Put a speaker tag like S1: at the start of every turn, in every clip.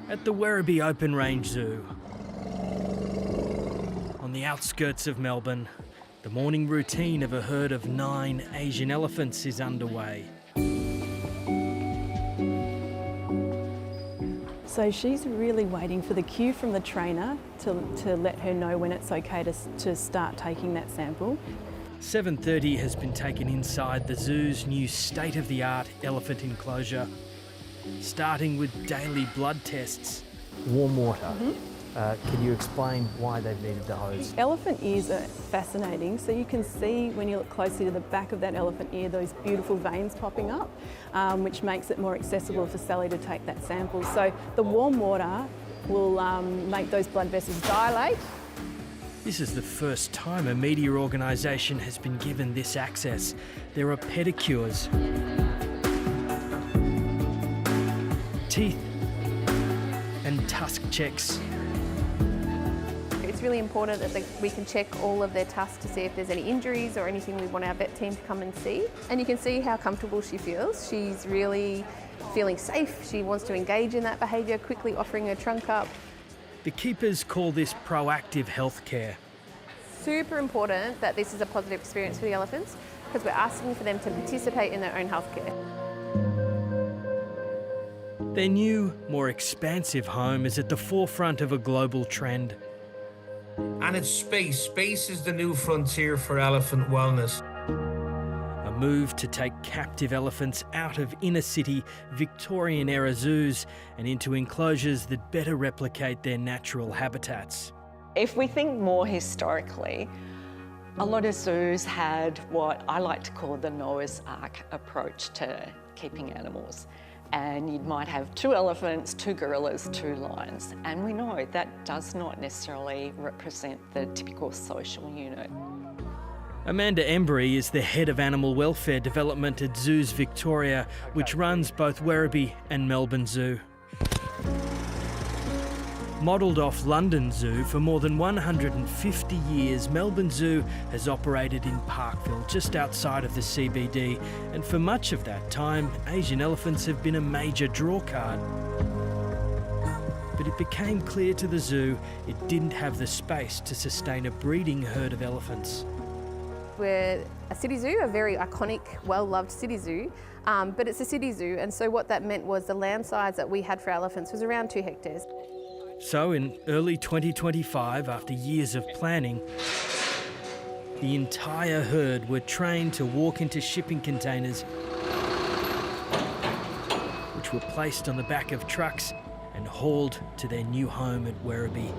S1: At the Werribee Open Range Zoo, on the outskirts of Melbourne, the morning routine of a herd of 9 Asian elephants is underway.
S2: So she's really waiting for the cue from the trainer to let her know when it's okay to start taking that sample.
S1: 7:30 has been taken inside the zoo's new state-of-the-art elephant enclosure, starting with daily blood tests. Warm water. Can you explain why they've needed the hose?
S2: Elephant ears are fascinating. So you can see when you look closely to the back of that elephant ear, those beautiful veins popping up, which makes it more accessible for Sally to take that sample. So the warm water will make those blood vessels dilate.
S1: This is the first time a media organisation has been given this access. There are pedicures, teeth and tusk checks.
S3: It's really important that we can check all of their tusks to see if there's any injuries or anything we want our vet team to come and see. And you can see how comfortable she feels. She's really feeling safe. She wants to engage in that behaviour, quickly offering her trunk up.
S1: The keepers call this proactive healthcare.
S3: Super important that this is a positive experience for the elephants because we're asking for them to participate in their own healthcare.
S1: Their new, more expansive home is at the forefront of a global trend.
S4: And it's space. Space is the new frontier for elephant wellness.
S1: A move to take captive elephants out of inner-city Victorian-era zoos and into enclosures that better replicate their natural habitats.
S5: If we think more historically, a lot of zoos had what I like to call the Noah's Ark approach to keeping animals. And you might have 2 elephants, 2 gorillas, 2 lions. And we know that does not necessarily represent the typical social unit.
S1: Amanda Embry is the head of animal welfare development at Zoos Victoria, which runs both Werribee and Melbourne Zoo. Modelled off London Zoo for more than 150 years, Melbourne Zoo has operated in Parkville, just outside of the CBD, and for much of that time, Asian elephants have been a major drawcard. But it became clear to the zoo it didn't have the space to sustain a breeding herd of elephants.
S3: We're a city zoo, a very iconic, well-loved city zoo, but it's a city zoo, and so what that meant was the land size that we had for elephants was around 2 hectares.
S1: So in early 2025, after years of planning, the entire herd were trained to walk into shipping containers, which were placed on the back of trucks and hauled to their new home at Werribee.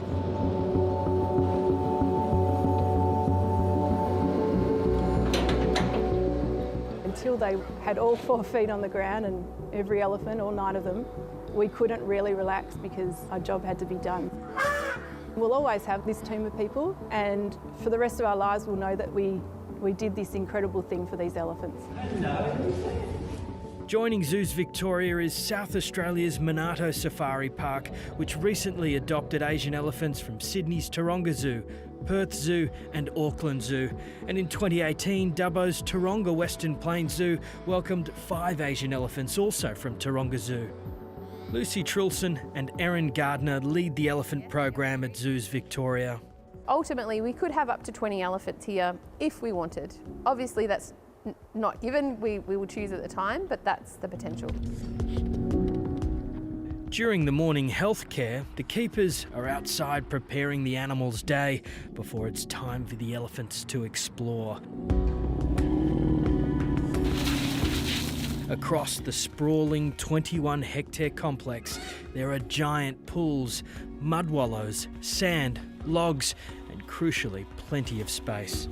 S2: Until they had all 4 feet on the ground and every elephant, all 9 of them, we couldn't really relax because our job had to be done. We'll always have this team of people, and for the rest of our lives we'll know that we did this incredible thing for these elephants.
S1: Joining Zoos Victoria is South Australia's Monarto Safari Park, which recently adopted Asian elephants from Sydney's Taronga Zoo, Perth Zoo and Auckland Zoo. And in 2018, Dubbo's Taronga Western Plains Zoo welcomed 5 Asian elephants, also from Taronga Zoo. Lucy Trilson and Erin Gardner lead the elephant program at Zoos Victoria.
S3: Ultimately, we could have up to 20 elephants here if we wanted. Obviously, that's not given, we will choose at the time, but that's the potential.
S1: During the morning health care, the keepers are outside preparing the animals' day before it's time for the elephants to explore. Across the sprawling 21-hectare complex, there are giant pools, mud wallows, sand, logs, and crucially, plenty of space.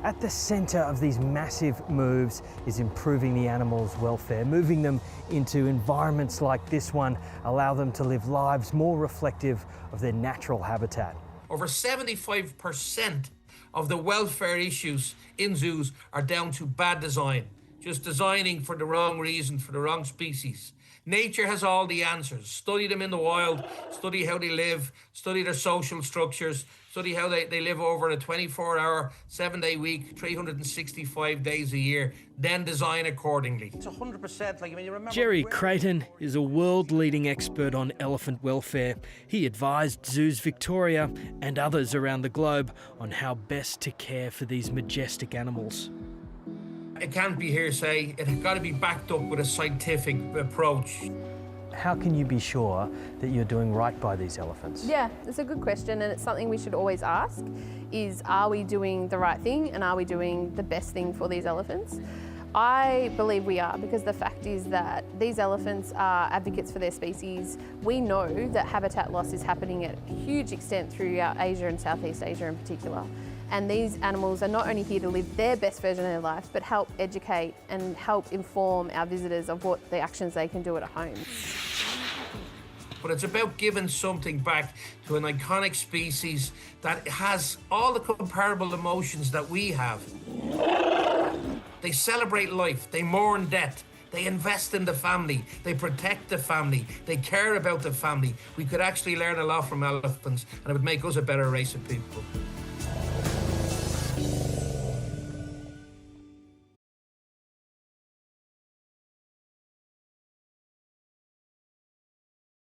S1: At the centre of these massive moves is improving the animals' welfare, moving them into environments like this one, allow them to live lives more reflective of their natural habitat.
S4: Over 75% of the welfare issues in zoos are down to bad design. just designing for the wrong reason, for the wrong species. Nature has all the answers. Study them in the wild, study how they live, study their social structures, study how they live over a 24-hour, 7-day week, 365 days a year, then design accordingly.
S6: It's 100%, like, I mean, you remember...
S1: Jerry Creighton is a world-leading expert on elephant welfare. He advised zoos Victoria and others around the globe on how best to care for these majestic animals.
S4: It can't be hearsay. It's got to be backed up with a scientific approach.
S7: How can you be sure that you're doing right by these elephants?
S3: Yeah, it's a good question, and it's something we should always ask, is are we doing the right thing and are we doing the best thing for these elephants? I believe we are, because the fact is that these elephants are advocates for their species. We know that habitat loss is happening at a huge extent throughout Asia and Southeast Asia in particular. And these animals are not only here to live their best version of their life, but help educate and help inform our visitors of what the actions they can do at home.
S4: But it's about giving something back to an iconic species that has all the comparable emotions that we have. They celebrate life, they mourn death, they invest in the family, they protect the family, they care about the family. We could actually learn a lot from elephants, and it would make us a better race of people.